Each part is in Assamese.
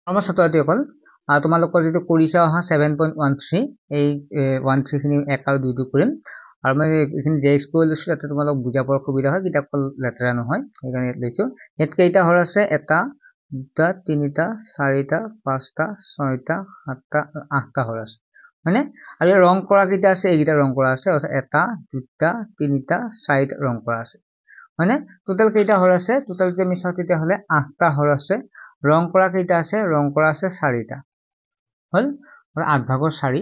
আমাৰ ছাত্ৰছাত্ৰীসকল তোমালোকৰ যিটো কৰিছা অহা 7.13 এই 13 খিনি 1 আৰু 2 কৰিম আৰু মই এইখিনি জেক্স কৰি লৈছো যাতে তোমালোক বুজাবৰ সুবিধা হয় কিতাপখন লেতেৰা নহয় সেইকাৰণে ইয়াত লৈছো ইয়াত কেইটা হৰ আছে এটা দুটা তিনিটা চাৰিটা পাঁচটা ছয়টা সাতটা আঠটা হৰ আছে হয়নে আৰু ৰং কৰা কেইটা আছে এইকেইটা ৰং কৰা আছে অৰ্থাৎ এটা দুটা তিনিটা চাৰিটা ৰং কৰা আছে হয়নে টোটাল কেইটা হৰ আছে টোটাল যদি আমি চাওঁ তেতিয়াহ'লে 8টা হৰ আছে ৰং কৰা কেইটা আছে ৰং কৰা আছে 4টা হল আৰু 8 ভাগৰ 4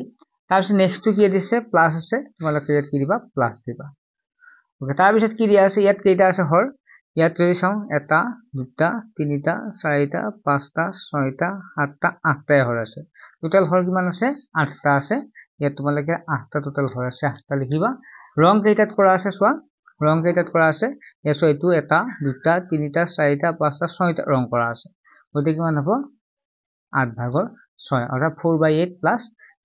তাৰপিছত নেক্সটটো কি দিছে প্লাছ আছে তোমালোকে ইয়াত কি দিবা প্লাছ দিবা ওকে তাৰপিছত কি দিয়া আছে ইয়াত কেইটা আছে হৰ ইয়াত যদি চাওঁ এটা দুটা তিনিটা চাৰিটা পাঁচটা ছয়টা সাতটা আঠটা হৰ আছে টোটাল হৰ কিমান আছে 8টা আছে ইয়াত তোমালোকে 8টা টোটাল হৰ আছে 8টা লিখিবা ৰং কেইটাত কৰা আছে চোৱা ৰং কেইটাত কৰা আছে এসো এটো এটা দুটা তিনিটা চাৰিটা পাঁচটা ছয়টা ৰং কৰা আছে গতিকে কিমান হ'ব 8 ভাগৰ 6 অৰ্থাৎ 4/8 প্লাস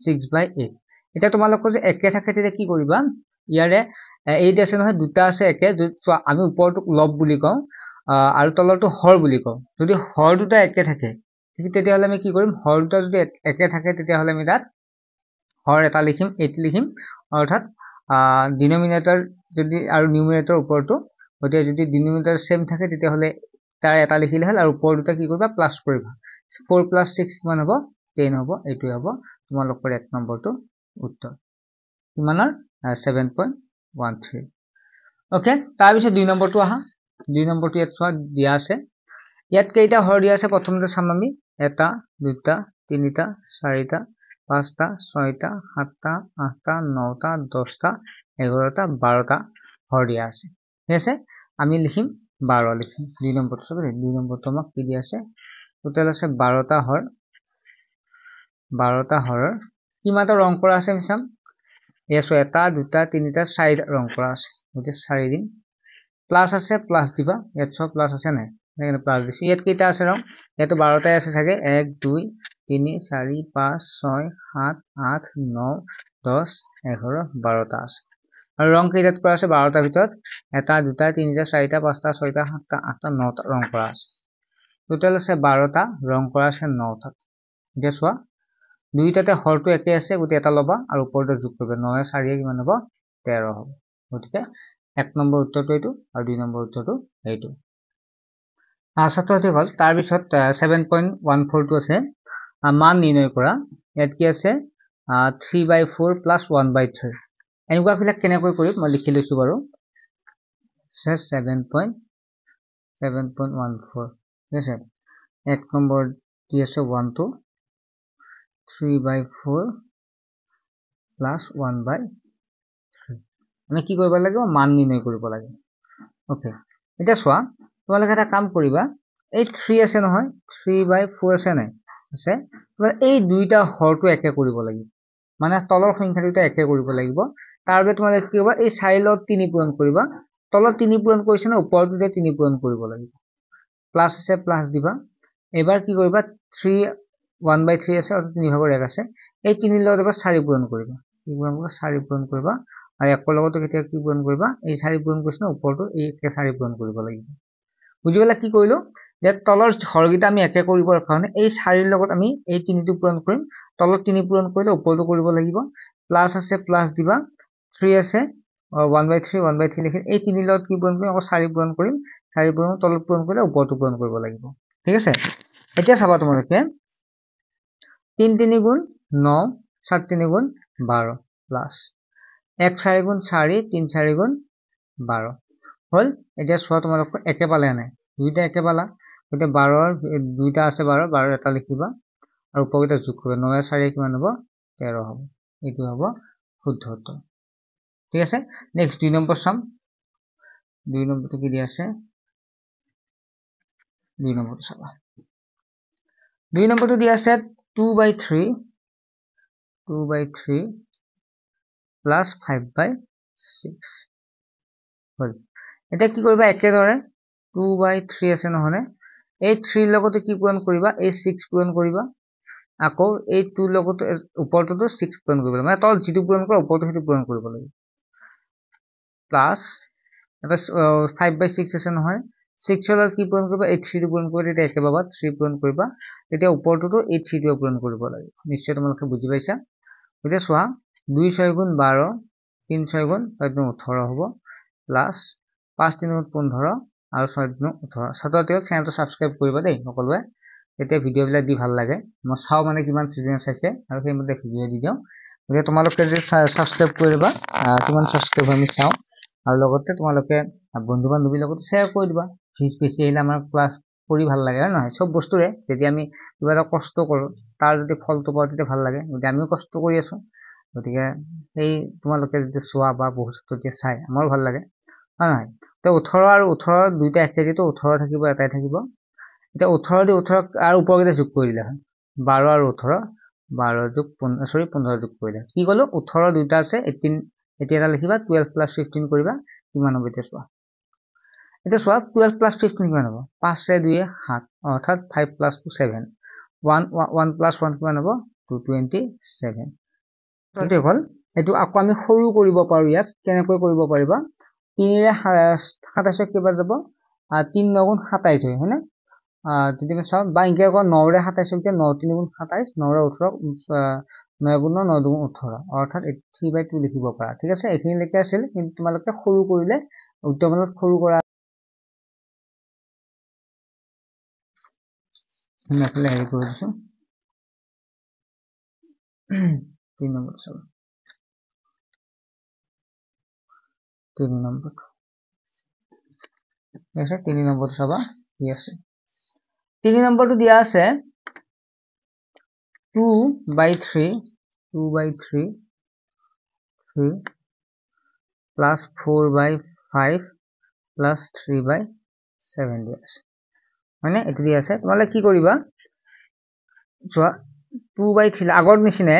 6/8 এটা তোমালোকৰ যে একে থাকে তেতিয়া কি কৰিবা ইয়াৰে 8 আছে নহয় দুটা আছে একে আমি ওপৰটোক লব বুলি কওঁ আৰু তলৰটো হৰ বুলি কওঁ যদি হৰ দুটা একে থাকে তেতিয়া হলে আমি কি কৰিম হৰ দুটা যদি একে থাকে তেতিয়া হলে আমি তাত হৰ এটা লিখিম 8 লিখিম অৰ্থাৎ ডিনোমিনেটৰ যদি আৰু নিউমাৰেটৰ ওপৰটো গতিকে যদি ডিনোমিনেটৰ সেম থাকে তেতিয়া হলে তাৰ এটা লিখিলে হল আৰু ওপৰ দুটা কি কৰিবা প্লাস কৰিবা 4 + 6 কিমান হ'ব 10 হ'ব এইটোই হ'ব তোমালোকৰ 1 নম্বৰটো উত্তৰ কিমানৰ 7.13 ওকে তাৰ পিছত 2 নম্বৰটো আহা 2 নম্বৰটো ইয়াত চোৱা দিয়া আছে ইয়াত কেইটা হৰ দিয়া আছে প্ৰথমতে চাম আমি এটা দুটা তিনিটা চাৰিটা পাঁচটা ছয়টা সাতটা আঠটা নটা 10টা 11টা 12টা হৰ দিয়া আছে ঠিক আছে আমি লিখিম 12 লিখিম 2 নম্বৰটো চাব 2 নম্বৰটো আমাক কি দিয়া আছে টোটাল আছে 12টা হৰ 12টা হৰৰ কিমানটা ৰং কৰা আছে আমি চাম এসো এটা দুটা তিনিটা চাৰিটা ৰং কৰা আছে গতিকে 4 দিন প্লাস আছে প্লাস দিবা ইয়াত সব প্লাস আছে নাই এখানে প্লাস দিছি ইয়াত কেইটা আছে ৰং ইয়াতো 12টাই আছে থাকে 1 2 3 4 5 6 7 8 9 10 11 12টা আছে আৰু ৰং কেইটাত কৰা আছে 12টাৰ ভিতৰত এটা দুটা তিনিটা চাৰিটা পাঁচটা ছয়টা সাতটা আঠটা 9টা ৰং কৰা আছে টোটাল আছে 12টা ৰং কৰা আছে 9টা এতিয়া চোৱা দুইটাতে হৰটো একে আছে গতি এটা লবা আৰু ওপৰতে যোগ কৰিবা 9 4 কিমান হ'ব 13 হ'ব গতিকে 1 নম্বৰ উত্তৰটো এইটো আৰু 2 নম্বৰ উত্তৰটো এইটো ছাত্ৰছাত্ৰীসকল তাৰ পিছত 7.14 টো আছে মান নিৰ্ণয় কৰা ইয়াত কি আছে 3/4 + 1/3 এনেকুৱা বিলাক কেনেকৈ কৰিম মই লিখি লৈছো বাৰু 7.14 ঠিক আছে 1 নম্বৰ কি আছে 1 2 3/4 + 1/3 আমি কি কৰিব লাগিব মান নিৰ্ণয় কৰিব লাগে ওকে এটা চোৱা তোমালোকে এটা কাম কৰিবা এই 3 আছে নহয় 3/4 আছে নাই আছে এই দুইটা হৰটো একে কৰিব লাগিব মানে তলৰ সংখ্যা দুটা একে কৰিব লাগিব তাৰ বাবে তোমালোকে কি কৰিবা এই 4 লগত 3 পূৰণ কৰিবা তলত 3 পূৰণ কৰিছে না ওপৰটোতে 3 পূৰণ কৰিব লাগিব প্লাস আছে প্লাস দিবা এবাৰ কি কৰিবা 3 1/3 আছে অৰ্থাৎ 3 ভাগৰ 1 আছে এই 3 লগত এবাৰ 4 পূৰণ কৰিবা কি পূৰণ কৰিবা 4 পূৰণ কৰিবা আৰু একৰ লগতো কেতিয়া কি পূৰণ কৰিবা এই 4 পূৰণ কৰিছ না ওপৰটো এই 4 পূৰণ কৰিব লাগিব বুজি গলা কি কৰিলো যে তলৰ হৰগিটা আমি একে কৰিবৰ কাৰণে এই 4 লগত আমি এই 3টো পূৰণ কৰিম তলত 3 পূৰণ কৰিলে ওপৰটো কৰিব লাগিব প্লাস আছে প্লাস দিবা 3 আছে 1/3 লিখি এই 3 লগত কি পূৰণ কৰিম আকৌ 4 পূৰণ কৰিম 4 পূৰণ তলত পূৰণ কৰিলে ওপৰটো পূৰণ কৰিব লাগিব ঠিক আছে এতিয়া চাবা তোমালোকে 3 3 গুণ 9 7 3 গুণ 12 প্লাস 1 4 গুণ 4 3 4 গুণ 12 হল এতিয়া চোৱা তোমালোক একে পালে নাই দুইটা একে পালা গতে 12 দুইটা আছে 12 12 এটা লিখিবা আৰু উপৰটা যোগ কৰিবা 9 4 কিমান হ'ব 13 হ'ব এইটো হ'ব শুদ্ধ উত্তৰ ঠিক আছে নেক্সট 2 নম্বৰ চাম 2 নম্বৰটো কি দিয়া আছে 2 নম্বৰটো চাবা 2 নম্বৰটো দিয়া আছে 2/3 plus 5/6 হল এটা কি কৰিবা একেদৰে 2/3 আছে নহলে এই 3 লগতে কি পূৰণ কৰিবা এই 6 পূৰণ কৰিবা আকৌ এই 2 লগতে ওপৰটোতো 6 পূৰণ কৰিব মানে তল যিটো পূৰণ কৰা ওপৰটো সেইটো পূৰণ কৰিব লাগিব প্লাস এটা 5/6 আছে নহয় 6 ৰ লগত কি পূৰণ কৰিবা 8 3 পূৰণ কৰিলে তেতিয়া একে পাবা 3 পূৰণ কৰিবা তেতিয়া ওপৰটোতো 8 3 পূৰণ কৰিব লাগিব নিশ্চয় তোমালোকে বুজি পাইছা এতিয়া চোৱা 2 6 গুণ 12 3 6 গুণ 18 হ'ব প্লাস 5 3 গুণ 15 আৰু 6 গুণ 18 ছাত্ৰছাত্ৰীক চেনেলটো সাবস্ক্ৰাইব কৰিবা দেই সকলোৱে তেতিয়া ভিডিঅ' বিলাক দি ভাল লাগে মই চাও মানে কিমান ষ্টুডেন্ট চাইছে আৰু সেইমতে ভিডিঅ' দি দিওঁ গতিকে তোমালোকে যে সাবস্ক্ৰাইব কৰিবা কিমান সাবস্ক্ৰাইব আমি চাও আৰু লগতে তোমালোকে বন্ধু বান্ধৱীৰ লগত শ্বেয়াৰ কৰি দিবা ফিজ বেছি আহিলে আমাৰ ক্লাছ কৰি ভাল লাগে হয় নহয় সব বস্তুৰে যদি আমি কিবা এটা কষ্ট কৰো তাৰ যদি ফলটো পাওঁ তেতিয়া ভাল লাগে যদি আমিও কষ্ট কৰি আছো গতিকে এই তোমালোকে যদি চোৱা বা বহুত যদি চাই আমাৰো ভাল লাগে হয় নহয় তো 18 আৰু 18 দুইটা একে যেটো 18 থাকিব এটাই থাকিব এটা 18 দি 18 আৰু ওপৰতে যোগ কৰি দিলে হয় 12 আৰু 18 12 যোগ 15 সৰি 15 যোগ কৰিলে কি কলো 18 দুইটা আছে 18 এতিয়া এটা লিখিবা 12 + 15 কৰিবা কিমান হ'ব এতিয়া চোৱা এটা চোৱা 12 + 15 কিমান হ'ব 5 ৰে 2 7 অৰ্থাৎ 5 + 2 7 1 + 1 কিমান হ'ব 227 এইটো হ'ল এটো আকৌ আমি সৰু কৰিব পাৰো ইয়াত কেনেকৈ কৰিব পাৰিবা 3 ৰে 27 কিবা যাব 3 9 গুণ 27 হয় না তেতিয়া চাও বা ইনকে আকৌ 9 ৰে 27 যে 9 3 গুণ 27 9 ৰে 18 9 গুণ 9 2 গুণ 18 অৰ্থাৎ 3/2 লিখিব পাৰা ঠিক আছে এইখিনি লেখা আছিল কিন্তু তোমালোকে সৰু কৰিলে উত্তমত সৰু কৰা নাছিলে হেৰি কৰি দিছো 3 নম্বৰ চাব 3 নম্বৰ আছে 3 নম্বৰ চাবা কি আছে 3 নম্বৰটো দিয়া আছে 2/3 2/3 3 plus 4/5 plus 3/7 দিয়া আছে মানে এটো দিয়া আছে তোমালে কি কৰিবা চোৱা 2/3 আগৰ নিচিনা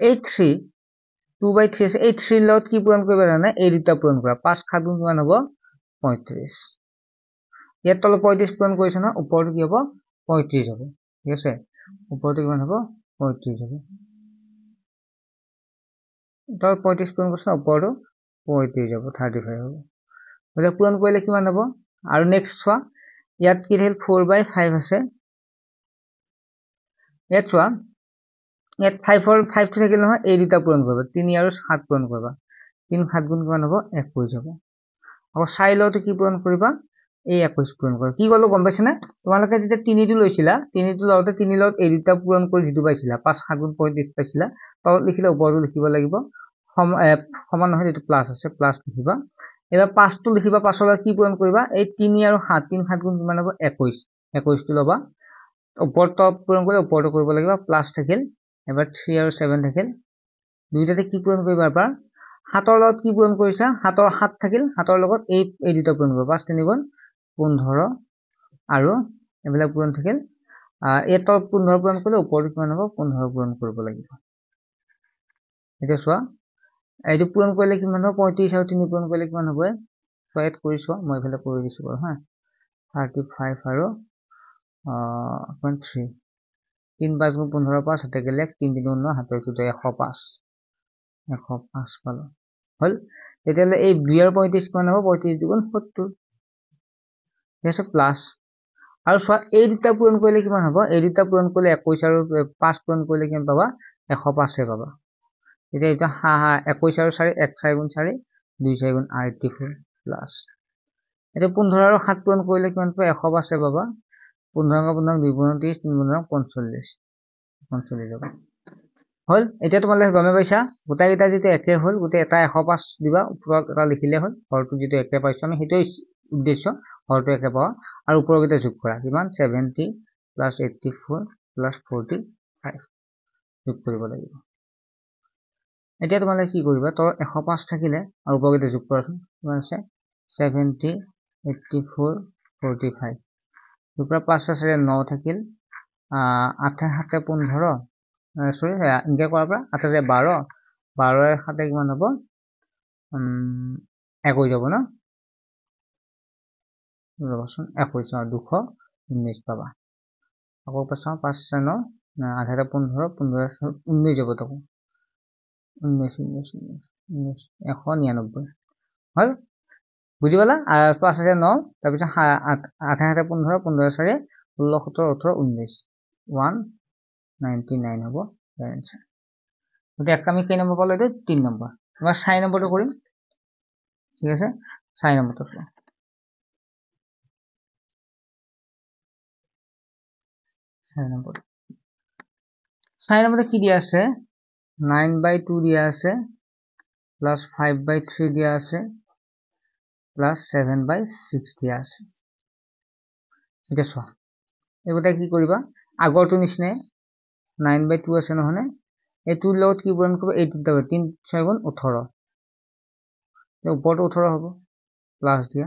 এই 3 2/3 আছে এই 3 লগত কি পূৰণ কৰিবা জানা এই দুটা পূৰণ কৰা 5 7 গুণ কিমান হ'ব 35 ইয়াত তল 35 পূৰণ কৰিছ না ওপৰটো কি হ'ব 35 হ'ব ঠিক আছে ওপৰটো কিমান হ'ব 35 হ'ব তল 35 পূৰণ কৰিছ ওপৰটো 35 হ'ব 35 হ'ব গতিকে পূৰণ কৰিলে কিমান হ'ব আৰু নেক্সট চোৱা ইয়াত কি থাকিল 4/5 আছে ইয়াত চোৱা ইয়াত 5 টো থাকিল নহয় এই দুটা পূৰণ কৰিবা 3 আৰু 7 পূৰণ কৰিবা 3 7 গুণ কিমান হ'ব 21 হ'ব আৰু 4 লওতে কি পূৰণ কৰিবা এই 21 পূৰণ কৰিবা কি কলো গম পাইছানে তোমালোকে যেতিয়া 3 টো লৈছিলা 3 টো লওতে 3 লগত এই দুটা পূৰণ কৰি যেটো পাইছিলা 5 7 গুণ 35 পাইছিলা তলত লিখিলে ওপৰটো লিখিব লাগিব সমান নহয় যেটো প্লাস আছে প্লাস লিখিবা এবাৰ 5 টো লিখিবা 5 লগত কি পূৰণ কৰিবা এই 3 আৰু 7 3 7 গুণ কিমান হ'ব 21 21 টো লবা ওপৰটো পূৰণ কৰিলে ওপৰটো কৰিব লাগিব প্লাস থাকিল এবাৰ 3 আৰু 7 থাকিল দুইটাতে কি পূৰণ কৰিবা এবাৰ 7 ৰ লগত কি পূৰণ কৰিছা 7 ৰ 7 থাকিল 7 ৰ লগত এই দুটা পূৰণ কৰিবা 5 3 গুণ 15 আৰু এবিলাক পূৰণ থাকিল এটো 15 পূৰণ কৰিলে ওপৰটো কিমান হ'ব 15 পূৰণ কৰিব লাগিব এটা চোৱা এইটো পূৰণ কৰিলে কিমান হ'ব 35 আৰু 3 পূৰণ কৰিলে কিমান হ'ব সহায়ত কৰিছো মই এফালে কৰি দিছো বাৰু হা 35 আৰু 3 3 5 গুণ 15 5 হাতে গেলে 3 3 9 হাতে উঠে 105 105 পালো হল তেতিয়ালে এই 2 আৰু 35 কিমান হ'ব 35 গুণ 70 এছে প্লাস আৰু চোৱা এই দুটা পূৰণ কৰিলে কিমান হ'ব এই দুটা পূৰণ কৰিলে 21 আৰু 5 পূৰণ কৰিলে কিমান পাবা 105 পাবা এতিয়া এটা 21 আৰু 4 1 4 গুণ 4 2 4 গুণ 84 প্লাস এটা 15 আৰু 7 পূৰণ কৰিলে কিমান পাবা 105 পাবা 15 15 2 গুণ 30 3 গুণ 45 45 যাব হল এতিয়া তোমালোকে গমে পাইছা গোটা গিটা যেটো একে হল গোটে এটা 105 দিবা ওপৰত এটা লিখিলে হল হৰটো যেটো একে পাইছো আমি হেতু উদ্দেশ্য হৰটো একে পাওয়া আৰু ওপৰৰ গিটা যোগ কৰা কিমান 70 + 84 + 45 যোগ কৰিব লাগিব এতিয়া তোমালোকে কি কৰিবা তো 105 থাকিলে আৰু ওপৰৰ গিটা যোগ কৰাচোন কিমান আছে 70 84 45 দুপৰা 5 আছে 9 থাকিল 8 7 15 সৰি ইনকে কৰাৰ পৰা 8 12 12 7 কিমান হ'ব 21 যাব ন ৰবচোন 21 219 পাবা আকৌ পাছাও 5 9 8 15 15 19 যাব তো 19 199 হল বুজি পালা? আৰু 5 আছে 9, তাৰপিছত 8 8 15, 15 4 16 17 18 19, 199 হ'ব ইয়াৰ এনসাৰ। গতিকে আমি কেই নম্বৰ পালো? এইটো 3 নম্বৰ। এবাৰ 4 নম্বৰটো কৰিম। ঠিক আছে, 4 নম্বৰটো চোৱা। 4 নম্বৰতে কি দিয়া আছে? 9/2 দিয়া আছে, প্লাস 5/3 দিয়া আছে, প্লাস 7/6 দিয়া আছে। এতিয়া চোৱা, এইগোটাই কি কৰিবা? আগৰটো নিচিনাই 9/2 আছে নহয়নে? এইটোৰ লগত কি পূৰণ কৰিব? এইটোত 3 6 গুণ 18, ওপৰতো 18 হ'ব, প্লাস দিয়া।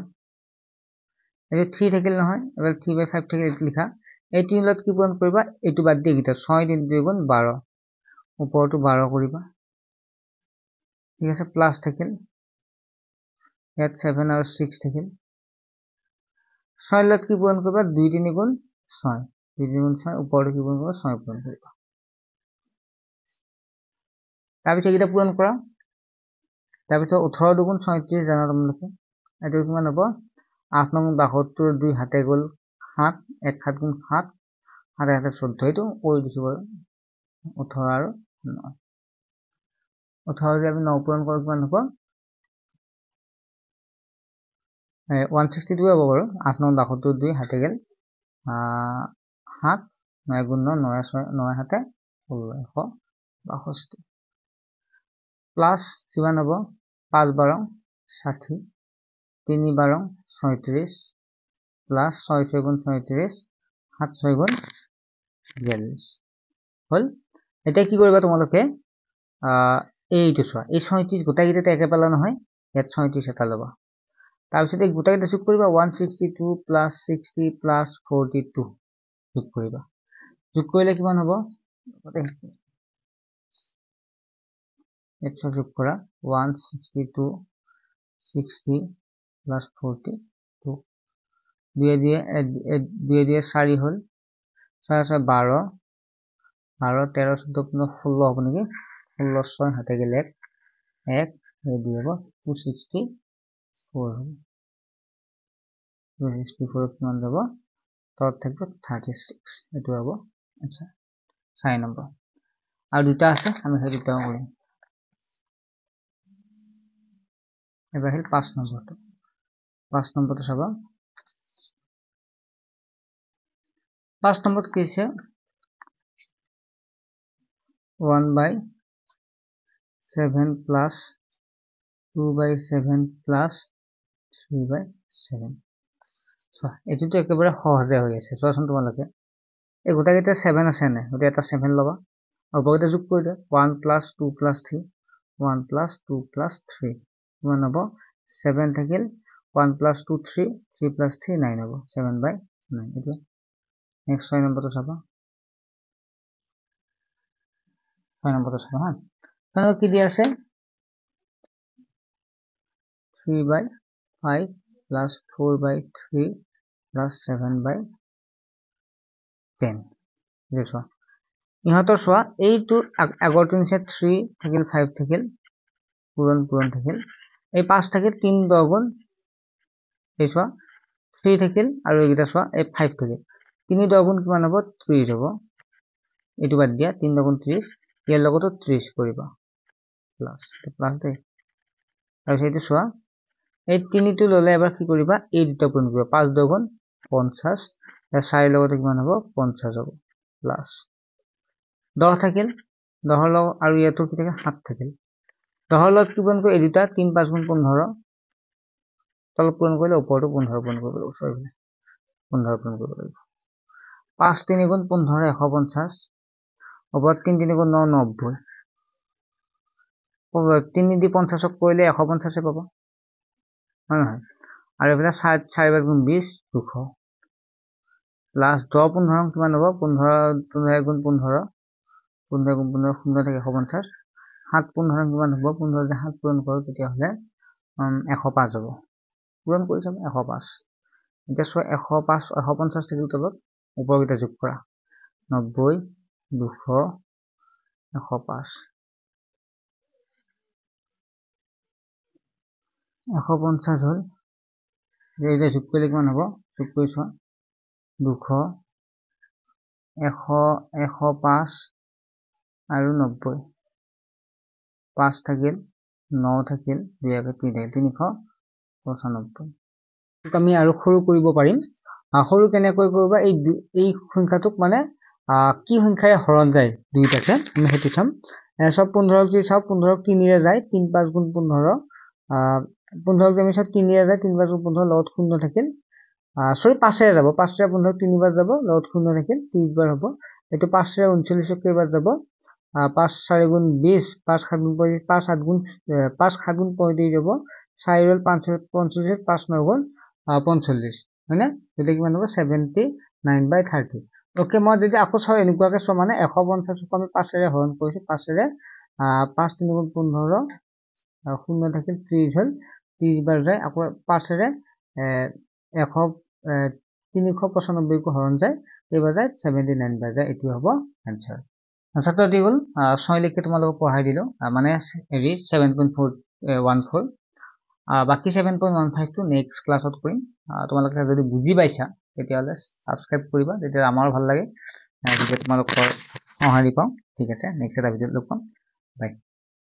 এইটো 3 থাকিল নহয়, এবাৰ 3/5 থাকিল, এইটো লিখা। এই 3 লগত কি পূৰণ কৰিবা? এইটো বাদ দিয়ে এইকেইটা 6 3 2 গুণ 12, ওপৰতো 12 কৰিবা। ঠিক আছে, প্লাস থাকিল, ইয়াত 7 আৰু 6 থাকিল। 6 লগত কি পূৰণ কৰিবা? 2 3 গুণ 6, 2 3 গুণ 6, ওপৰতো কি পূৰণ কৰিবা? 6 পূৰণ কৰিবা। তাৰপিছত এইকেইটা পূৰণ কৰা। তাৰপিছত 18 2 গুণ 36 জানা তোমালোকে, এইটো কিমান হ'ব? 8 9 72, 2 হাতে গ'ল 7, 1 7 গুণ 7, 7 1 14, এইটো কৰি দিছো বাৰু। 18 আৰু 9, 18 যদি আমি 9 পূৰণ কৰোঁ কিমান হ'ব? 162 হ'ব বাৰু। 8 9 72, 2 হাতে গ'ল 7, 9 গুণ 9, 9 6 9 7 16, 162, প্লাস কিমান হ'ব? 5 12 60, 3 12 36, প্লাস 6 6 গুণ 36, 7 6 গুণ 42 হল। এতিয়া কি কৰিবা তোমালোকে? এইটো চোৱা, এই 37 গোটাইকেইটাতে একে পালা নহয়, ইয়াত 37 এটা ল'বা। তাৰপিছত এই গোটাইকেইটা যোগ কৰিবা, 162 প্লাস 60 প্লাস 42 যোগ কৰিবা। যোগ কৰিলে কিমান হ'ব? যোগ কৰা 162 60 প্লাস 42, 2 দিয়ে 4 হল, 4 6 12, 12 13 14 15 16 হ'ব নেকি? 16 6 হাতে গেলে 1 2 হ'ব, 264 হ'ব। 264 কিমান যাব? তলত থাকিব 36, এইটো হ'ব আচ্ছা 4 নম্বৰ। আৰু দুটা আছে, আমি সেই দুটাও কৰিম। এবাৰ আহিল 5 নম্বৰটো। 5 নম্বৰটো চাবা। 5 নম্বৰত কি আছে? 1/7 প্লাস 2/7 প্লাস 3/7। চোৱা, এইটোতো একেবাৰে সহজে হৈ আছে। চোৱাচোন তোমালোকে, এই গোটাইকেইটা 7 আছে নাই? গতিকে এটা 7 ল'বা আৰু ওপৰকেইটা যোগ কৰি দিয়া। 1 প্লাস 2 প্লাস 3, 1 প্লাস 2 প্লাস 3 কিমান হ'ব? 7 থাকিল, 1 প্লাস 2 3, 3 প্লাস 3 9 হ'ব, 7/9। এইটো নেক্সট 6 নম্বৰটো চাবা। 6 নম্বৰটো চাবা হা। তোমালোকক কি দিয়া আছে? 3/5 প্লাস 4/3 প্লাস 7/10। চোৱা, ইহঁতৰ চোৱা, এইটো আগৰটো নিচিনা 3 থাকিল 5 থাকিল, পূৰণ থাকিল, এই 5 থাকিল, 3 10 গুণ, এই চোৱা 3 থাকিল, আৰু এইকেইটা চোৱা, এই 5 থাকিল, 3 10 গুণ কিমান হ'ব? 30 হ'ব। এইটো বাদ দিয়া, 3 10 গুণ 30, ইয়াৰ লগতো 30 কৰিবা, প্লাস দেই। তাৰপিছত এইটো চোৱা, এই 3টো ল'লে এবাৰ কি কৰিবা? এই দুটা পূৰণ কৰিবা, 5 10 গুণ 50, 4 লগতে কিমান হ'ব? 50 হ'ব, প্লাস 10 থাকিল, 10ৰ লগত আৰু ইয়াতো কি থাকে? 7 থাকিল, 10ৰ লগত কি পূৰণ কৰিব? এই দুটা 3 5 গুণ 15, তলত পূৰণ কৰিলে ওপৰতো 15 পূৰণ কৰিব লাগিব, 15 পূৰণ কৰিব লাগিব। 5 3 গুণ 15 150, ওপৰত 3 3 গুণ 9 90, 3 দি 50ক কৰিলে 150 পাবা, হয় নহয়? আৰু এইফালে 4 গুণ 20 200, প্লাস 10 15 কিমান হ'ব? 15 গুণ 15, 15 গুণ 15 0 থাকে 150, 7 15 কিমান হ'ব? 15 যদি 7 পূৰণ কৰোঁ তেতিয়াহ'লে 105 হ'ব। পূৰণ কৰি চাব 105। এতিয়া চোৱা, 105 150 থাকিল তলত, ওপৰকেইটা যোগ কৰা, 90 200 105, 150 হ'ল, এতিয়া যোগ কৰিলে কিমান হ'ব যোগ কৰি চোৱা 200 100 105 আৰু 90 5 থাকিল 9 থাকিল 2 3 থাকিল 395 আমি আৰু সৰু কৰিব পাৰিম সৰু কেনেকৈ কৰিবা এই সংখ্যাটোক মানে কি সংখ্যাৰে হৰণ যায় দুইটাকে আমি হেতু চাম সব 15 যদি চাও 15 3 ৰে যায় 3 5 গুণ 15 15 আমি সব 3 ৰে যায় 3 5 গুণ 15 লগত শূন্য থাকিল সৰি 5 ৰে যাব 5 ৰে 15 3 বাৰ যাব লগত শূন্য থাকিল 30 বাৰ হ'ব এটো 5 ৰে 39 কেইবাৰ যাব 5 4 গুণ 20 5 7 গুণ 5 7 গুণ 5 7 গুণ 35 যাব 4 ৰ 5 45 5 9 গুণ 45 হয়নে এটা কিমান হ'ব 79/30 ওকে মই যদি আকৌ চাও এনেকুৱাকে চাও মানে 150 ক আমি 5 ৰে হৰণ কৰিছো 5 ৰে 5 3 গুণ 15 আৰু শূন্য থাকিল 30 হল 30 বাৰ যায় আকৌ 5 ৰে 395 কো হৰণ যায় কেইবাৰ যায় 79 বাৰ যায় এটো হ'ব आंसर ছাত্ৰ দি গল 6 লিখে তোমালোকক পঢ়াই দিলো মানে হেৰি 7.414 বাকি 7.15 টো নেক্সট ক্লাছত কৰিম তোমালোকে যদি বুজি পাইছা তেতিয়াহলে সাবস্ক্ৰাইব কৰিবা তেতিয়া আমাৰ ভাল লাগে যদি তোমালোকৰ সহায় পাওঁ ঠিক আছে নেক্সট এটা ভিডিঅ'ত লগ পাম বাই